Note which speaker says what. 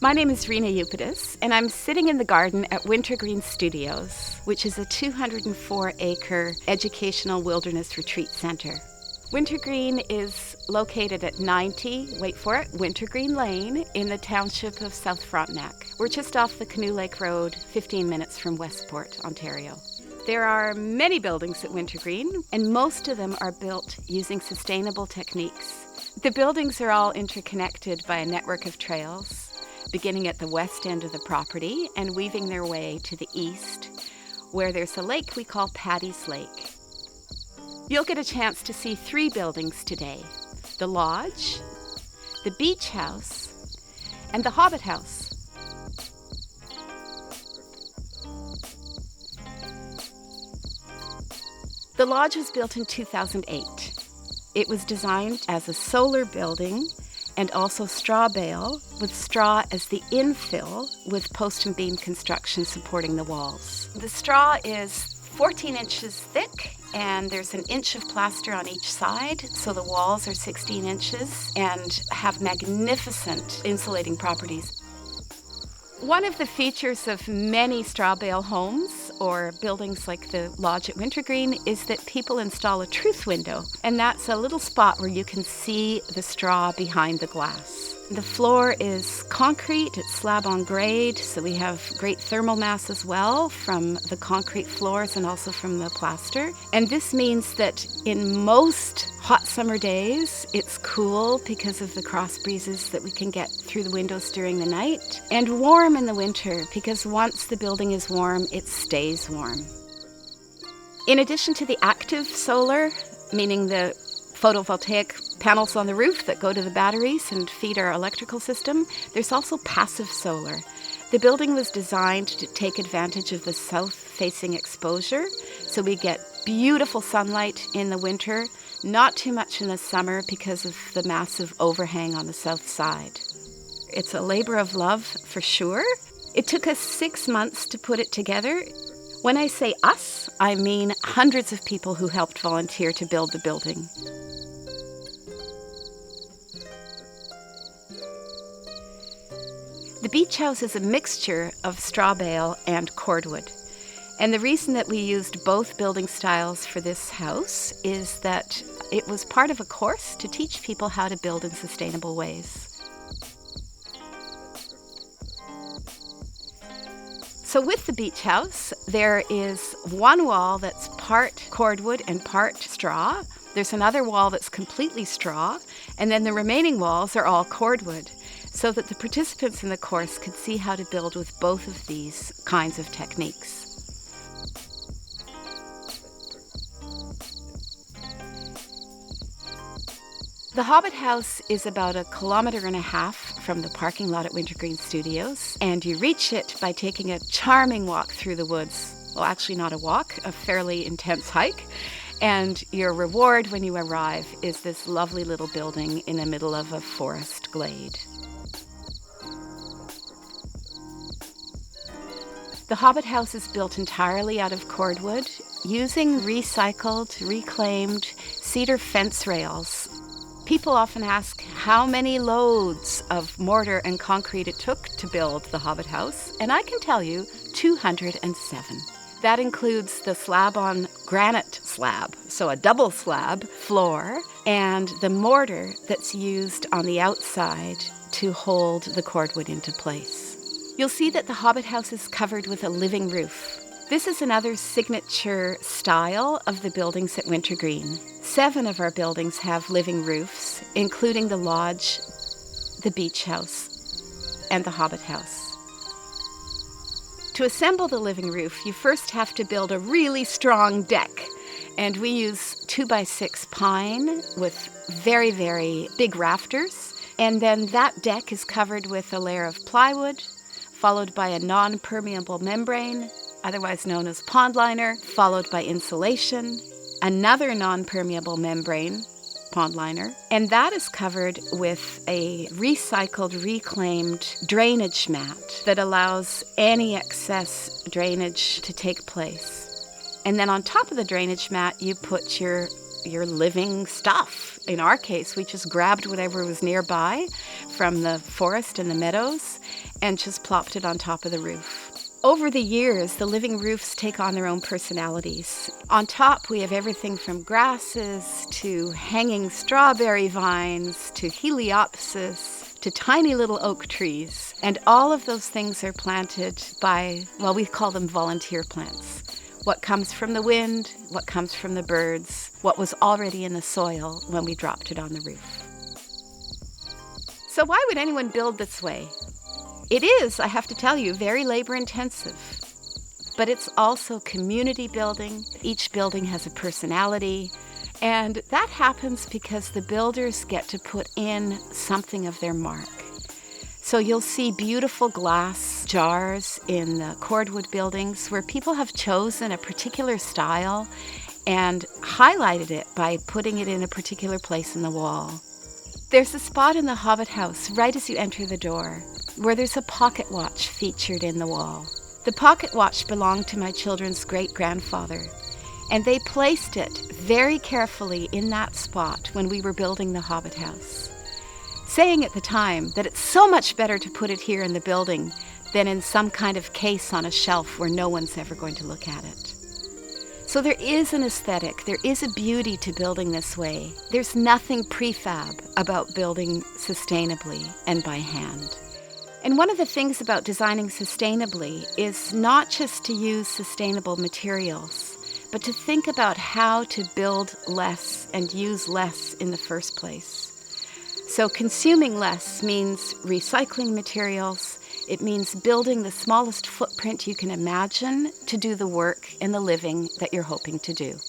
Speaker 1: My name is Rena Eupitis, and I'm sitting in the garden at Wintergreen Studios, which is a 204-acre educational wilderness retreat center. Wintergreen is located at 90, wait for it, Wintergreen Lane in the township of South Frontenac. We're just off the Canoe Lake Road, 15 minutes from Westport, Ontario. There are many buildings at Wintergreen, and most of them are built using sustainable techniques. The buildings are all interconnected by a network of trails, beginning at the west end of the property and weaving their way to the east, where there's a lake we call Paddy's Lake. You'll get a chance to see 3 buildings today: the Lodge, the Beach House, and the Hobbit House. The Lodge was built in 2008. It was designed as a solar building and also straw bale, with straw as the infill, with post and beam construction supporting the walls. The straw is 14 inches thick, and there's an inch of plaster on each side, so the walls are 16 inches and have magnificent insulating properties. One of the features of many straw bale homes or buildings like the Lodge at Wintergreen is that people install a truth window, and that's a little spot where you can see the straw behind the glass. The floor is concrete, it's slab on grade, so we have great thermal mass as well from the concrete floors and also from the plaster. And this means that in most hot summer days, it's cool because of the cross breezes that we can get through the windows during the night, and warm in the winter because once the building is warm, it stays warm. In addition to the active solar, meaning the photovoltaic panels on the roof that go to the batteries and feed our electrical system, there's also passive solar. The building was designed to take advantage of the south-facing exposure, so we get beautiful sunlight in the winter, not too much in the summer because of the massive overhang on the south side. It's a labor of love for sure. It took us 6 months to put it together. When I say us, I mean hundreds of people who helped volunteer to build the building. The Beach House is a mixture of straw bale and cordwood. And the reason that we used both building styles for this house is that it was part of a course to teach people how to build in sustainable ways. So with the Beach House, there is one wall that's part cordwood and part straw. There's another wall that's completely straw, and then the remaining walls are all cordwood, so that the participants in the course could see how to build with both of these kinds of techniques. The Hobbit House is about 1.5 kilometers from the parking lot at Wintergreen Studios, and you reach it by taking a charming walk through the woods. Well, actually not a walk, a fairly intense hike. And your reward when you arrive is this lovely little building in the middle of a forest glade. The Hobbit House is built entirely out of cordwood, using recycled, reclaimed cedar fence rails. People often ask how many loads of mortar and concrete it took to build the Hobbit House, and I can tell you 207. That includes the slab-on granite slab, so a double slab floor, and the mortar that's used on the outside to hold the cordwood into place. You'll see that the Hobbit House is covered with a living roof. This is another signature style of the buildings at Wintergreen. 7 of our buildings have living roofs, including the Lodge, the Beach House, and the Hobbit House. To assemble the living roof, you first have to build a really strong deck. And we use 2x6 pine with very, very big rafters. And then that deck is covered with a layer of plywood, followed by a non-permeable membrane, otherwise known as pond liner, followed by insulation, another non-permeable membrane, pond liner, and that is covered with a recycled, reclaimed drainage mat that allows any excess drainage to take place. And then on top of the drainage mat, you put your your living stuff. In our case, we just grabbed whatever was nearby from the forest and the meadows and just plopped it on top of the roof. Over the years, the living roofs take on their own personalities. On top, we have everything from grasses to hanging strawberry vines to heliopsis to tiny little oak trees. And all of those things are planted by, well, we call them volunteer plants. What comes from the wind, what comes from the birds, what was already in the soil when we dropped it on the roof. So why would anyone build this way? It is, I have to tell you, very labor-intensive. But it's also community building. Each building has a personality. And that happens because the builders get to put in something of their mark. So you'll see beautiful glass jars in the cordwood buildings where people have chosen a particular style and highlighted it by putting it in a particular place in the wall. There's a spot in the Hobbit house right as you enter the door where there's a pocket watch featured in the wall. The pocket watch belonged to my children's great-grandfather, and they placed it very carefully in that spot when we were building the Hobbit house, saying at the time that it's so much better to put it here in the building than in some kind of case on a shelf where no one's ever going to look at it. So there is an aesthetic, there is a beauty to building this way. There's nothing prefab about building sustainably and by hand. And one of the things about designing sustainably is not just to use sustainable materials, but to think about how to build less and use less in the first place. So consuming less means recycling materials. It means building the smallest footprint you can imagine to do the work and the living that you're hoping to do.